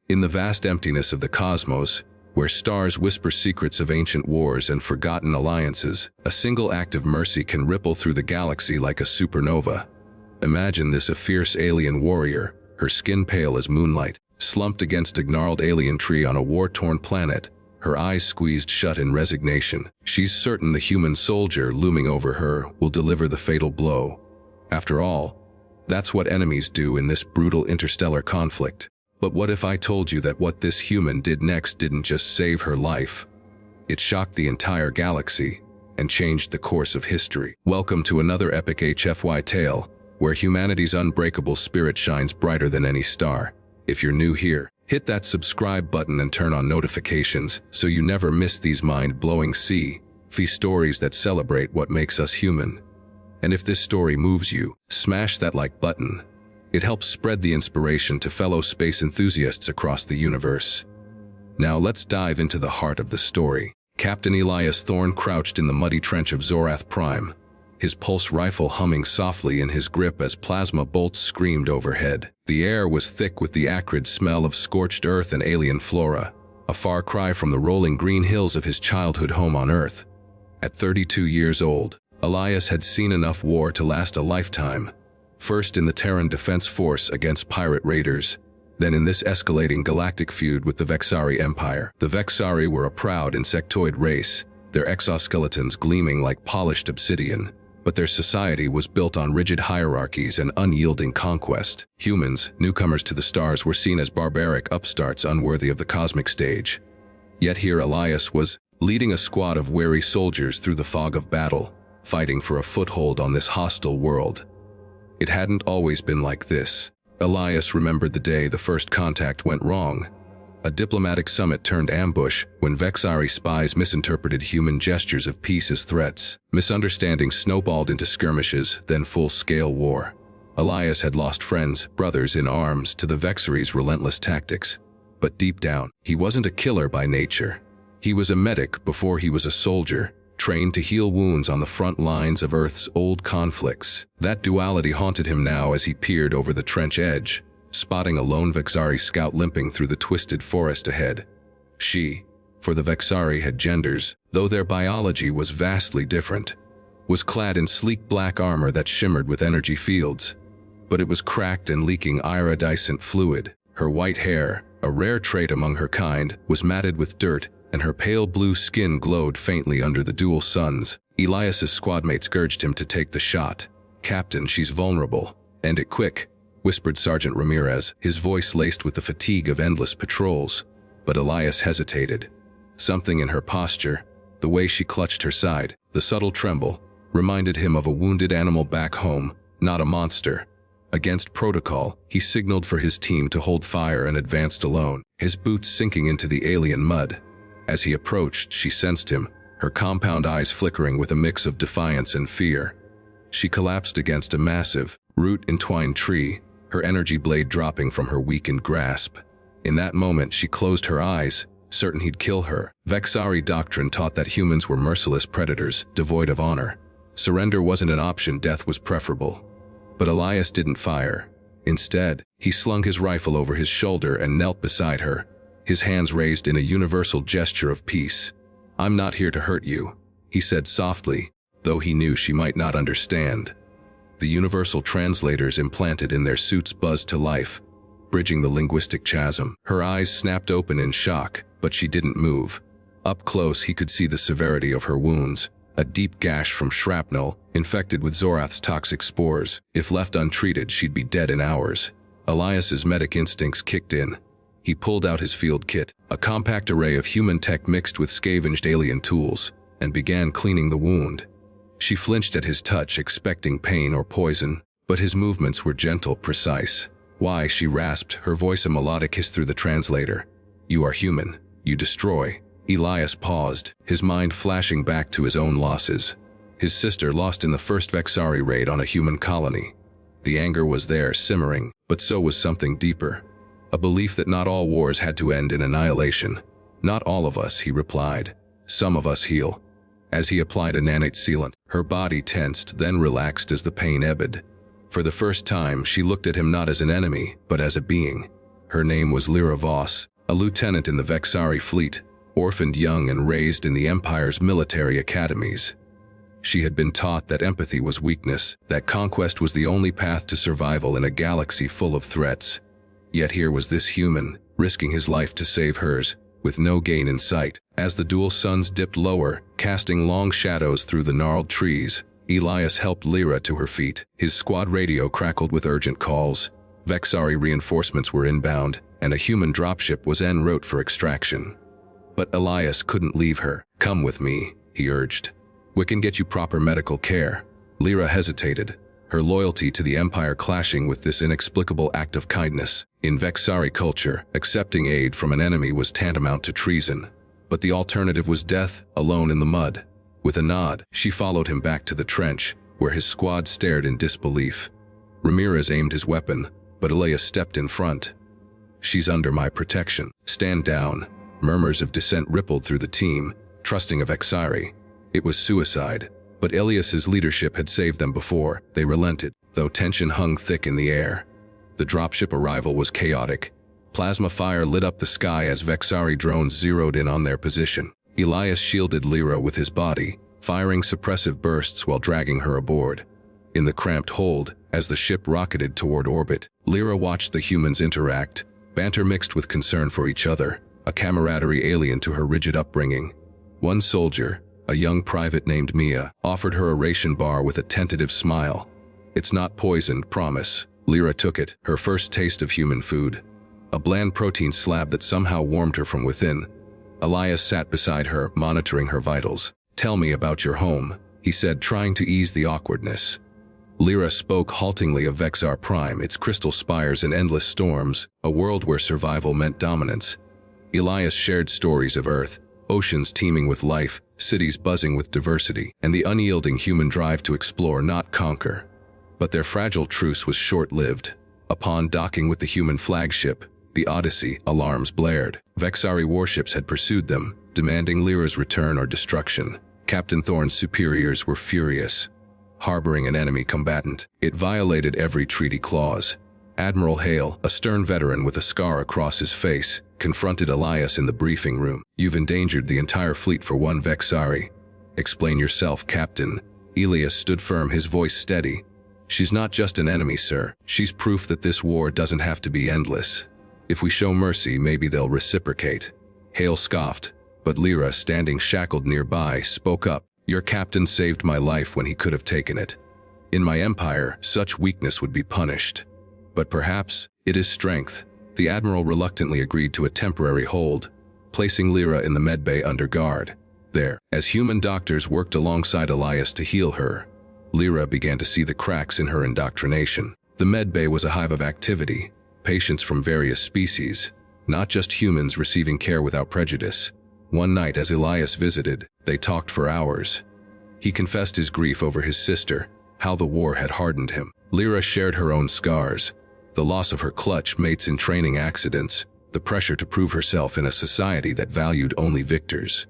In the vast emptiness of the cosmos, where stars whisper secrets of ancient wars and forgotten alliances, a single act of mercy can ripple through the galaxy like a supernova. Imagine this: a fierce alien warrior, her skin pale as moonlight, slumped against a gnarled alien tree on a war-torn planet, her eyes squeezed shut in resignation. She's certain the human soldier looming over her will deliver the fatal blow. After all, that's what enemies do in this brutal interstellar conflict. But what if I told you that what this human did next didn't just save her life? It shocked the entire galaxy and changed the course of history. Welcome to another epic HFY tale, where humanity's unbreakable spirit shines brighter than any star. If you're new here, hit that subscribe button and turn on notifications so you never miss these mind-blowing sci-fi stories that celebrate what makes us human. And if this story moves you, smash that like button. It helps spread the inspiration to fellow space enthusiasts across the universe. Now let's dive into the heart of the story. Captain Elias Thorne crouched in the muddy trench of Zorath Prime, his pulse rifle humming softly in his grip as plasma bolts screamed overhead. The air was thick with the acrid smell of scorched earth and alien flora, a far cry from the rolling green hills of his childhood home on Earth. At 32 years old, Elias had seen enough war to last a lifetime. First in the Terran Defense Force against pirate raiders, then in this escalating galactic feud with the Vexari Empire. The Vexari were a proud insectoid race, their exoskeletons gleaming like polished obsidian, but their society was built on rigid hierarchies and unyielding conquest. Humans, newcomers to the stars, were seen as barbaric upstarts unworthy of the cosmic stage. Yet here Elias was, leading a squad of wary soldiers through the fog of battle, fighting for a foothold on this hostile world. It hadn't always been like this. Elias remembered the day the first contact went wrong. A diplomatic summit turned ambush when Vexari spies misinterpreted human gestures of peace as threats. Misunderstandings snowballed into skirmishes, then full-scale war. Elias had lost friends, brothers in arms, to the Vexari's relentless tactics. But deep down, he wasn't a killer by nature. He was a medic before he was a soldier, trained to heal wounds on the front lines of Earth's old conflicts. That duality haunted him now as he peered over the trench edge, spotting a lone Vexari scout limping through the twisted forest ahead. She, for the Vexari had genders, though their biology was vastly different, was clad in sleek black armor that shimmered with energy fields. But it was cracked and leaking iridescent fluid. Her white hair, a rare trait among her kind, was matted with dirt, and her pale blue skin glowed faintly under the dual suns. Elias's squadmates urged him to take the shot. "Captain, she's vulnerable. End it quick," whispered Sergeant Ramirez, his voice laced with the fatigue of endless patrols. But Elias hesitated. Something in her posture, the way she clutched her side, the subtle tremble, reminded him of a wounded animal back home, not a monster. Against protocol, he signaled for his team to hold fire and advanced alone, his boots sinking into the alien mud. As he approached, she sensed him, her compound eyes flickering with a mix of defiance and fear. She collapsed against a massive, root-entwined tree, her energy blade dropping from her weakened grasp. In that moment, she closed her eyes, certain he'd kill her. Vexari doctrine taught that humans were merciless predators, devoid of honor. Surrender wasn't an option, death was preferable. But Elias didn't fire. Instead, he slung his rifle over his shoulder and knelt beside her, his hands raised in a universal gesture of peace. "I'm not here to hurt you," he said softly, though he knew she might not understand. The universal translators implanted in their suits buzzed to life, bridging the linguistic chasm. Her eyes snapped open in shock, but she didn't move. Up close, he could see the severity of her wounds, a deep gash from shrapnel, infected with Zorath's toxic spores. If left untreated, she'd be dead in hours. Elias's medic instincts kicked in. He pulled out his field kit, a compact array of human tech mixed with scavenged alien tools, and began cleaning the wound. She flinched at his touch, expecting pain or poison, but his movements were gentle, precise. "Why?" she rasped, her voice a melodic hiss through the translator. "You are human. You destroy." Elias paused, his mind flashing back to his own losses. His sister lost in the first Vexari raid on a human colony. The anger was there, simmering, but so was something deeper. A belief that not all wars had to end in annihilation. "Not all of us," he replied. "Some of us heal." As he applied a nanite sealant, her body tensed, then relaxed as the pain ebbed. For the first time, she looked at him not as an enemy, but as a being. Her name was Lyra Voss, a lieutenant in the Vexari fleet, orphaned young and raised in the Empire's military academies. She had been taught that empathy was weakness, that conquest was the only path to survival in a galaxy full of threats. Yet here was this human, risking his life to save hers, with no gain in sight. As the dual suns dipped lower, casting long shadows through the gnarled trees, Elias helped Lyra to her feet. His squad radio crackled with urgent calls. Vexari reinforcements were inbound, and a human dropship was en route for extraction. But Elias couldn't leave her. "Come with me," he urged. "We can get you proper medical care." Lyra hesitated, her loyalty to the Empire clashing with this inexplicable act of kindness. In Vexari culture, accepting aid from an enemy was tantamount to treason. But the alternative was death, alone in the mud. With a nod, she followed him back to the trench, where his squad stared in disbelief. Ramirez aimed his weapon, but Elias stepped in front. "She's under my protection. Stand down." Murmurs of dissent rippled through the team, trusting of Vexari. It was suicide, but Elias's leadership had saved them before. They relented, though tension hung thick in the air. The dropship arrival was chaotic. Plasma fire lit up the sky as Vexari drones zeroed in on their position. Elias shielded Lyra with his body, firing suppressive bursts while dragging her aboard. In the cramped hold, as the ship rocketed toward orbit, Lyra watched the humans interact, banter mixed with concern for each other, a camaraderie alien to her rigid upbringing. One soldier, a young private named Mia, offered her a ration bar with a tentative smile. "It's not poisoned, promise." Lyra took it, her first taste of human food. A bland protein slab that somehow warmed her from within. Elias sat beside her, monitoring her vitals. "Tell me about your home," he said, trying to ease the awkwardness. Lyra spoke haltingly of Zorath Prime, its crystal spires and endless storms, a world where survival meant dominance. Elias shared stories of Earth, oceans teeming with life, cities buzzing with diversity, and the unyielding human drive to explore, not conquer. But their fragile truce was short-lived. Upon docking with the human flagship, the Odyssey, alarms blared. Vexari warships had pursued them, demanding Lyra's return or destruction. Captain Thorne's superiors were furious. Harboring an enemy combatant, it violated every treaty clause. Admiral Hale, a stern veteran with a scar across his face, confronted Elias in the briefing room. "You've endangered the entire fleet for one Vexari. Explain yourself, Captain." Elias stood firm, his voice steady. "She's not just an enemy, sir. She's proof that this war doesn't have to be endless. If we show mercy, maybe they'll reciprocate." Hale scoffed, but Lyra, standing shackled nearby, spoke up. "Your captain saved my life when he could have taken it. In my empire, such weakness would be punished. But perhaps it is strength." The admiral reluctantly agreed to a temporary hold, placing Lyra in the medbay under guard. There, as human doctors worked alongside Elias to heal her, Lyra began to see the cracks in her indoctrination. The medbay was a hive of activity, patients from various species, not just humans receiving care without prejudice. One night as Elias visited, they talked for hours. He confessed his grief over his sister, how the war had hardened him. Lyra shared her own scars, the loss of her clutch mates in training accidents, the pressure to prove herself in a society that valued only victors.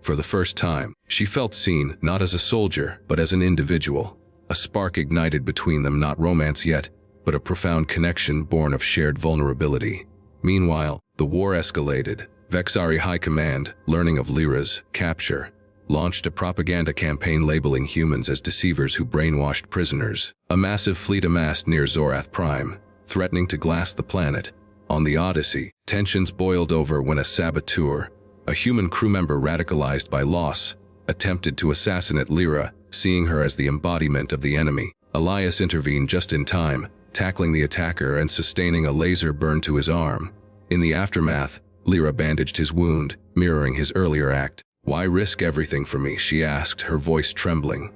For the first time, she felt seen, not as a soldier, but as an individual. A spark ignited between them, not romance yet, but a profound connection born of shared vulnerability. Meanwhile, the war escalated. Vexari High Command, learning of Lyra's capture, launched a propaganda campaign labeling humans as deceivers who brainwashed prisoners. A massive fleet amassed near Zorath Prime, threatening to glass the planet. On the Odyssey, tensions boiled over when a saboteur, a human crew member radicalized by loss, attempted to assassinate Lyra, seeing her as the embodiment of the enemy. Elias intervened just in time, tackling the attacker and sustaining a laser burn to his arm. In the aftermath, Lyra bandaged his wound, mirroring his earlier act. "Why risk everything for me?" she asked, her voice trembling.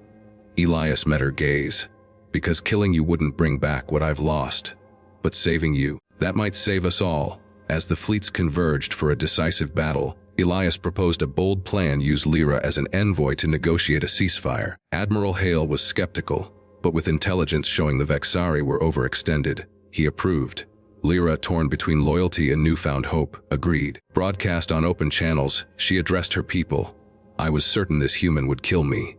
Elias met her gaze. "Because killing you wouldn't bring back what I've lost. But saving you, that might save us all." As the fleets converged for a decisive battle, Elias proposed a bold plan: use Lyra as an envoy to negotiate a ceasefire. Admiral Hale was skeptical, but with intelligence showing the Vexari were overextended, he approved. Lyra, torn between loyalty and newfound hope, agreed. Broadcast on open channels, she addressed her people. "I was certain this human would kill me.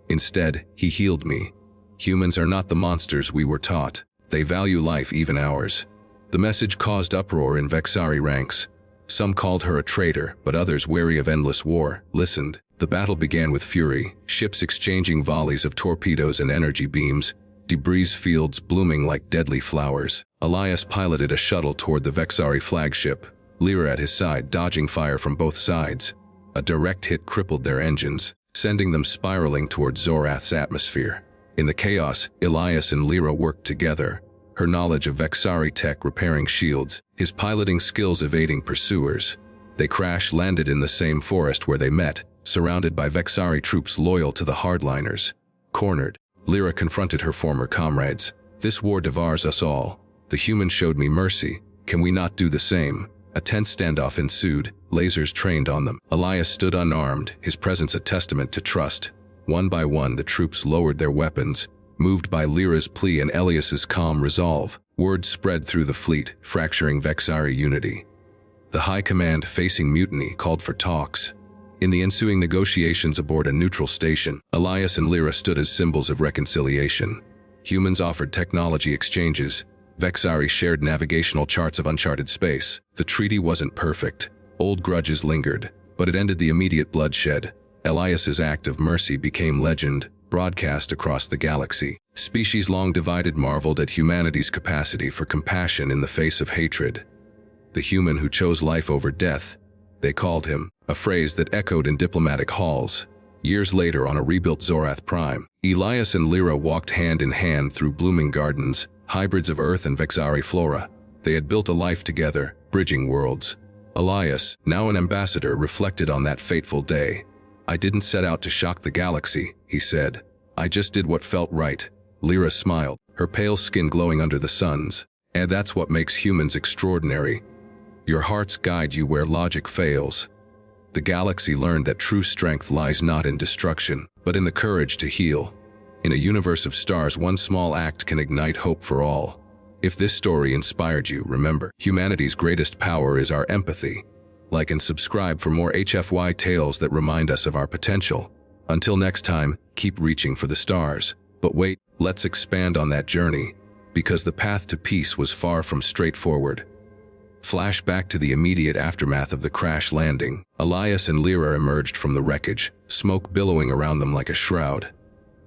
Instead, he healed me. Humans are not the monsters we were taught. They value life, even ours. The message caused uproar in Vexari ranks. Some called her a traitor, but others, wary of endless war, listened. The battle began with fury, ships exchanging volleys of torpedoes and energy beams, debris fields blooming like deadly flowers. Elias piloted a shuttle toward the Vexari flagship, Lyra at his side, dodging fire from both sides. A direct hit crippled their engines, sending them spiraling toward Zorath's atmosphere. In the chaos, Elias and Lyra worked together, her knowledge of Vexari tech repairing shields, his piloting skills evading pursuers. They crash-landed in the same forest where they met, surrounded by Vexari troops loyal to the hardliners. Cornered, Lyra confronted her former comrades. "This war devours us all. The humans showed me mercy. Can we not do the same?" A tense standoff ensued, lasers trained on them. Elias stood unarmed, his presence a testament to trust. One by one, the troops lowered their weapons, moved by Lyra's plea and Elias's calm resolve. Word spread through the fleet, fracturing Vexari unity. The High Command, facing mutiny, called for talks. In the ensuing negotiations aboard a neutral station, Elias and Lyra stood as symbols of reconciliation. Humans offered technology exchanges. Vexari shared navigational charts of uncharted space. The treaty wasn't perfect. Old grudges lingered, but it ended the immediate bloodshed. Elias's act of mercy became legend, broadcast across the galaxy. Species long divided marveled at humanity's capacity for compassion in the face of hatred. The human who chose life over death, they called him, a phrase that echoed in diplomatic halls. Years later, on a rebuilt Zorath Prime, Elias and Lyra walked hand in hand through blooming gardens, hybrids of Earth and Vexari flora. They had built a life together, bridging worlds. Elias, now an ambassador, reflected on that fateful day. "I didn't set out to shock the galaxy," he said. "I just did what felt right." Lyra smiled, her pale skin glowing under the sun's. "And that's what makes humans extraordinary. Your hearts guide you where logic fails." The galaxy learned that true strength lies not in destruction, but in the courage to heal. In a universe of stars, one small act can ignite hope for all. If this story inspired you, remember, humanity's greatest power is our empathy. Like and subscribe for more HFY tales that remind us of our potential. Until next time, keep reaching for the stars. But wait, let's expand on that journey, because the path to peace was far from straightforward. Flash back to the immediate aftermath of the crash landing. Elias and Lyra emerged from the wreckage, smoke billowing around them like a shroud.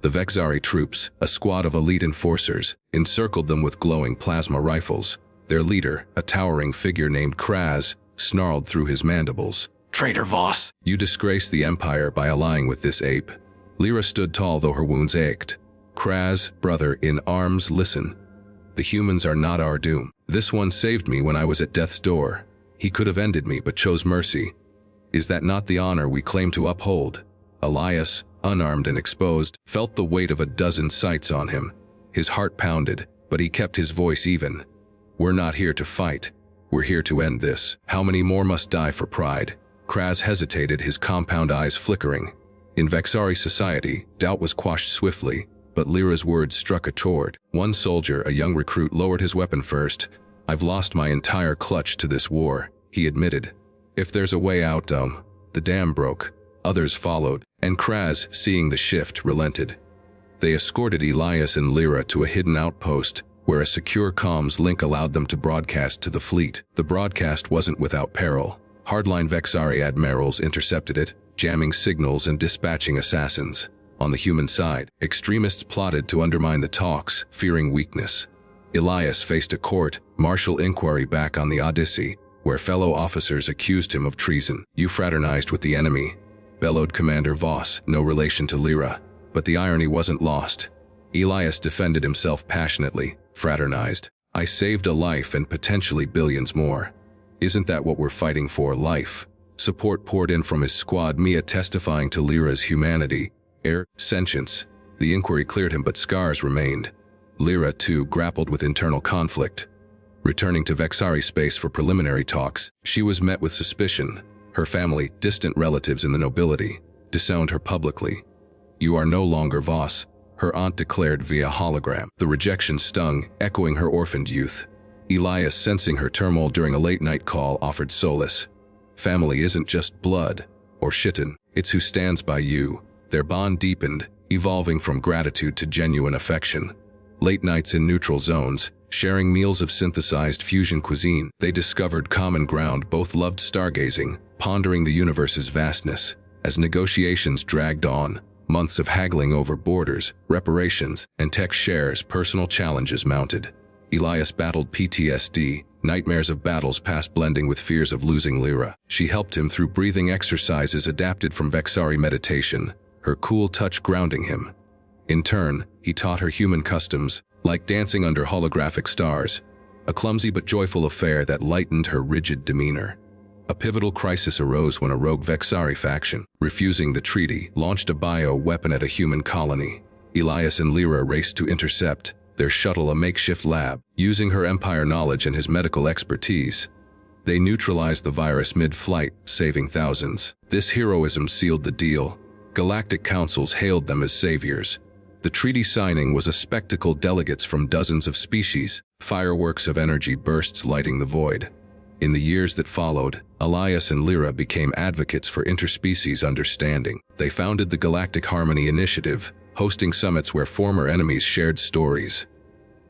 The Vexari troops, a squad of elite enforcers, encircled them with glowing plasma rifles. Their leader, a towering figure named Kraz, snarled through his mandibles. "Traitor Voss! You disgrace the Empire by allying with this ape." Lyra stood tall though her wounds ached. "Kraz, brother in arms, listen. The humans are not our doom. This one saved me when I was at death's door. He could have ended me but chose mercy. Is that not the honor we claim to uphold?" Elias, unarmed and exposed, felt the weight of a dozen sights on him. His heart pounded, but he kept his voice even. "We're not here to fight. We're here to end this. How many more must die for pride?" Kraz hesitated, his compound eyes flickering. In Vexari society, doubt was quashed swiftly, but Lyra's words struck a chord. One soldier, a young recruit, lowered his weapon first. "I've lost my entire clutch to this war," he admitted. "If there's a way out, the dam broke." Others followed, and Kraz, seeing the shift, relented. They escorted Elias and Lyra to a hidden outpost, where a secure comms link allowed them to broadcast to the fleet. The broadcast wasn't without peril. Hardline Vexari admirals intercepted it, jamming signals and dispatching assassins. On the human side, extremists plotted to undermine the talks, fearing weakness. Elias faced a court-martial inquiry back on the Odyssey, where fellow officers accused him of treason. "You fraternized with the enemy," bellowed Commander Voss, no relation to Lyra. But the irony wasn't lost. Elias defended himself passionately. "Fraternized. I saved a life and potentially billions more. Isn't that what we're fighting for? Life." Support poured in from his squad, Mia testifying to Lyra's humanity, sentience. The inquiry cleared him, but scars remained. Lyra, too, grappled with internal conflict. Returning to Vexari space for preliminary talks, she was met with suspicion. Her family, distant relatives in the nobility, disowned her publicly. "You are no longer Voss," her aunt declared via hologram. The rejection stung, echoing her orphaned youth. Elias, sensing her turmoil during a late-night call, offered solace. "Family isn't just blood or shitten, it's who stands by you." Their bond deepened, evolving from gratitude to genuine affection. Late nights in neutral zones, sharing meals of synthesized fusion cuisine. They discovered common ground, both loved stargazing, pondering the universe's vastness. As negotiations dragged on, months of haggling over borders, reparations, and tech shares, personal challenges mounted. Elias battled PTSD, nightmares of battles past blending with fears of losing Lyra. She helped him through breathing exercises adapted from Vexari meditation, her cool touch grounding him. In turn, he taught her human customs, like dancing under holographic stars, a clumsy but joyful affair that lightened her rigid demeanor. A pivotal crisis arose when a rogue Vexari faction, refusing the treaty, launched a bio-weapon at a human colony. Elias and Lyra raced to intercept, their shuttle a makeshift lab. Using her Empire knowledge and his medical expertise, they neutralized the virus mid-flight, saving thousands. This heroism sealed the deal. Galactic councils hailed them as saviors. The treaty signing was a spectacle, delegates from dozens of species, fireworks of energy bursts lighting the void. In the years that followed, Elias and Lyra became advocates for interspecies understanding. They founded the Galactic Harmony Initiative, hosting summits where former enemies shared stories.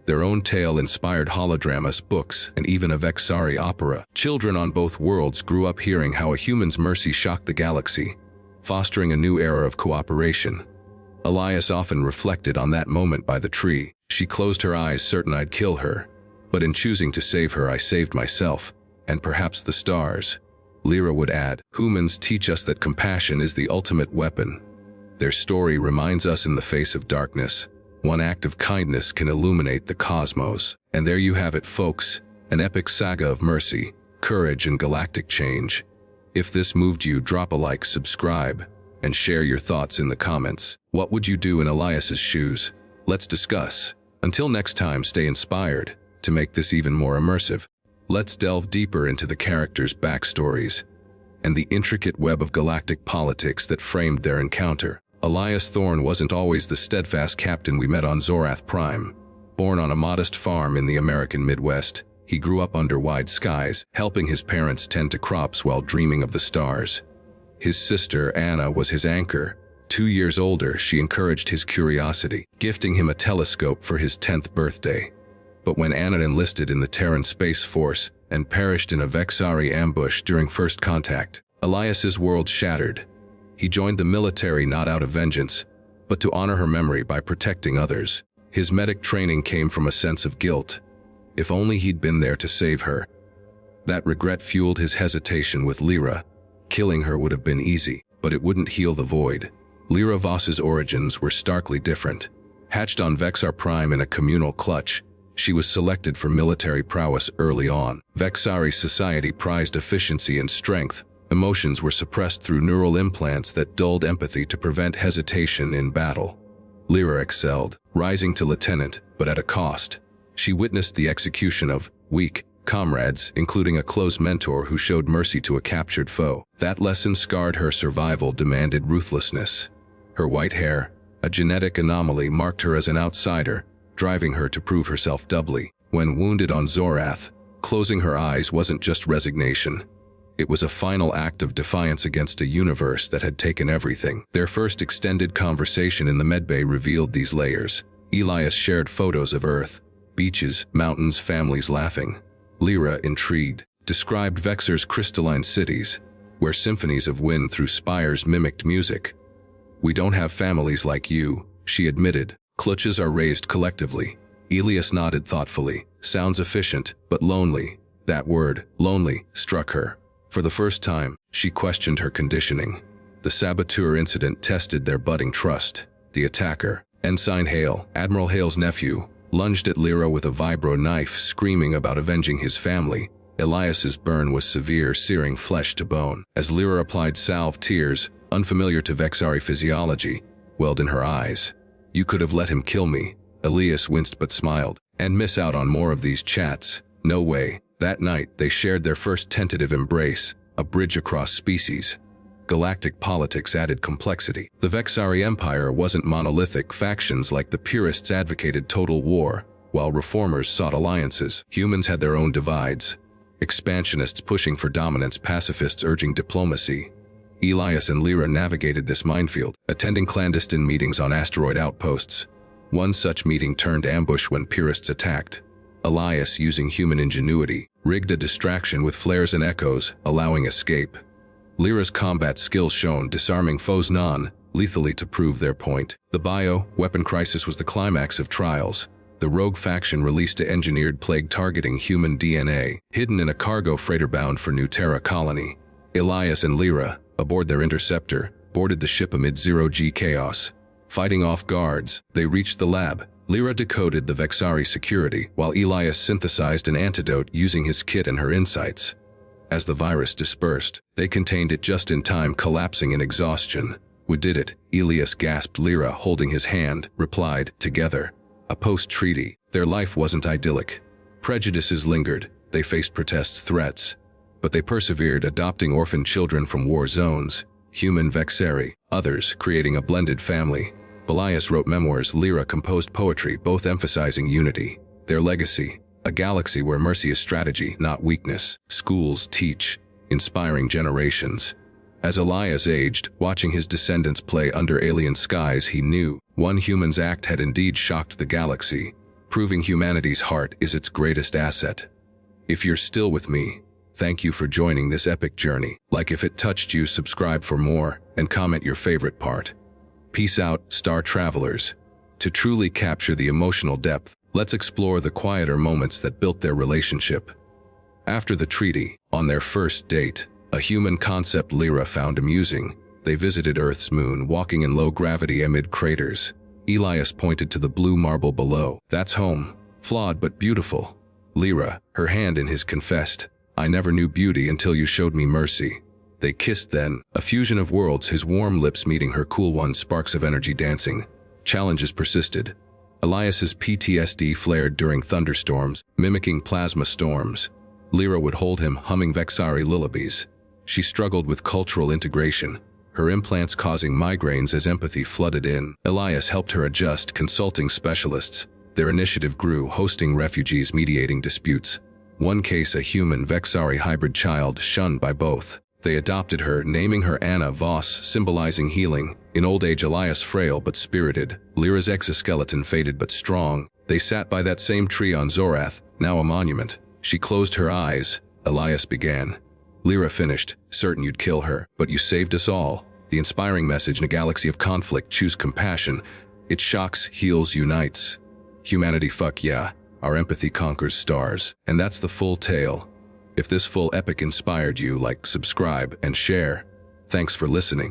Their own tale inspired holodramas, books, and even a Vexari opera. Children on both worlds grew up hearing how a human's mercy shocked the galaxy, fostering a new era of cooperation. Elias often reflected on that moment by the tree. She closed her eyes, certain I'd kill her. But in choosing to save her, I saved myself, and perhaps the stars. Lyra would add, humans teach us that compassion is the ultimate weapon. Their story reminds us in the face of darkness, one act of kindness can illuminate the cosmos. And there you have it, folks, an epic saga of mercy, courage, and galactic change. If this moved you, drop a like, subscribe, and share your thoughts in the comments. What would you do in Elias's shoes? Let's discuss. Until next time, stay inspired. To make this even more immersive, let's delve deeper into the characters' backstories and the intricate web of galactic politics that framed their encounter. Elias Thorne wasn't always the steadfast captain we met on Zorath Prime. Born on a modest farm in the American Midwest, he grew up under wide skies, helping his parents tend to crops while dreaming of the stars. His sister, Anna, was his anchor. 2 years older, she encouraged his curiosity, gifting him a telescope for his 10th birthday. But when Anna enlisted in the Terran Space Force and perished in a Vexari ambush during first contact, Elias's world shattered. He joined the military not out of vengeance, but to honor her memory by protecting others. His medic training came from a sense of guilt. If only he'd been there to save her. That regret fueled his hesitation with Lyra. Killing her would have been easy, but it wouldn't heal the void. Lyra Voss's origins were starkly different. Hatched on Vexar Prime in a communal clutch, she was selected for military prowess early on. Vexari society prized efficiency and strength. Emotions were suppressed through neural implants that dulled empathy to prevent hesitation in battle. Lyra excelled, rising to lieutenant, but at a cost. She witnessed the execution of weak comrades, including a close mentor who showed mercy to a captured foe. That lesson scarred her. Survival demanded ruthlessness. Her white hair, a genetic anomaly, marked her as an outsider, driving her to prove herself doubly. When wounded on Zorath, closing her eyes wasn't just resignation. It was a final act of defiance against a universe that had taken everything. Their first extended conversation in the medbay revealed these layers. Elias shared photos of Earth, beaches, mountains, families laughing. Lyra, intrigued, described Vexar's crystalline cities, where symphonies of wind through spires mimicked music. We don't have families like you, she admitted. Clutches are raised collectively. Elias nodded thoughtfully. Sounds efficient, but lonely. That word, lonely, struck her. For the first time, she questioned her conditioning. The Sabotage incident tested their budding trust. The attacker, Ensign Hale, Admiral Hale's nephew, lunged at Lyra with a vibro knife, screaming about avenging his family. Elias's burn was severe, searing flesh to bone. As Lyra applied salve, tears, unfamiliar to Vexari physiology, welled in her eyes. You could have let him kill me. Elias winced but smiled. And miss out on more of these chats? No way. That night, they shared their first tentative embrace, a bridge across species. Galactic politics added complexity. The Vexari Empire wasn't monolithic. Factions like the purists advocated total war, while reformers sought alliances. Humans had their own divides. Expansionists pushing for dominance, pacifists urging diplomacy. Elias and Lyra navigated this minefield, attending clandestine meetings on asteroid outposts. One such meeting turned ambush when purists attacked. Elias, using human ingenuity, rigged a distraction with flares and echoes, allowing escape. Lyra's combat skills shone, disarming foes non-lethally to prove their point. The bio-weapon crisis was the climax of Trials. The rogue faction released an engineered plague targeting human DNA, hidden in a cargo freighter bound for New Terra colony. Elias and Lyra, aboard their interceptor, boarded the ship amid zero-G chaos. Fighting off guards, they reached the lab. Lyra decoded the Vexari security, while Elias synthesized an antidote using his kit and her insights. As the virus dispersed, they contained it just in time, collapsing in exhaustion. "We did it," Elias gasped. Lyra, holding his hand, replied, "Together." A post-treaty, their life wasn't idyllic. Prejudices lingered, they faced protests, threats. But they persevered, adopting orphan children from war zones, human Vexari, others creating a blended family. Elias wrote memoirs, Lyra composed poetry, both emphasizing unity. Their legacy, a galaxy where mercy is strategy, not weakness. Schools teach, inspiring generations. As Elias aged, watching his descendants play under alien skies, he knew one human's act had indeed shocked the galaxy, proving humanity's heart is its greatest asset. If you're still with me, thank you for joining this epic journey. Like if it touched you, subscribe for more, and comment your favorite part. Peace out, Star Travelers. To truly capture the emotional depth, let's explore the quieter moments that built their relationship. After the treaty, on their first date, a human concept Lyra found amusing. They visited Earth's moon, walking in low gravity amid craters. Elias pointed to the blue marble below. "That's home. Flawed but beautiful." Lyra, her hand in his, confessed, "I never knew beauty until you showed me mercy." They kissed then, a fusion of worlds, his warm lips meeting her cool ones, sparks of energy dancing. Challenges persisted. Elias's PTSD flared during thunderstorms, mimicking plasma storms. Lyra would hold him, humming Vexari lullabies. She struggled with cultural integration, her implants causing migraines as empathy flooded in. Elias helped her adjust, consulting specialists. Their initiative grew, hosting refugees, mediating disputes. One case, a human Vexari hybrid child shunned by both. They adopted her, naming her Anna Voss, symbolizing healing. In old age, Elias frail but spirited. Lyra's exoskeleton faded but strong. They sat by that same tree on Zorath, now a monument. She closed her eyes. Elias began. Lyra finished, "Certain you'd kill her, but you saved us all." The inspiring message: in a galaxy of conflict, choose compassion. It shocks, heals, unites. Humanity, fuck yeah. Our empathy conquers stars. And that's the full tale. If this full epic inspired you, like, subscribe, and share. Thanks for listening.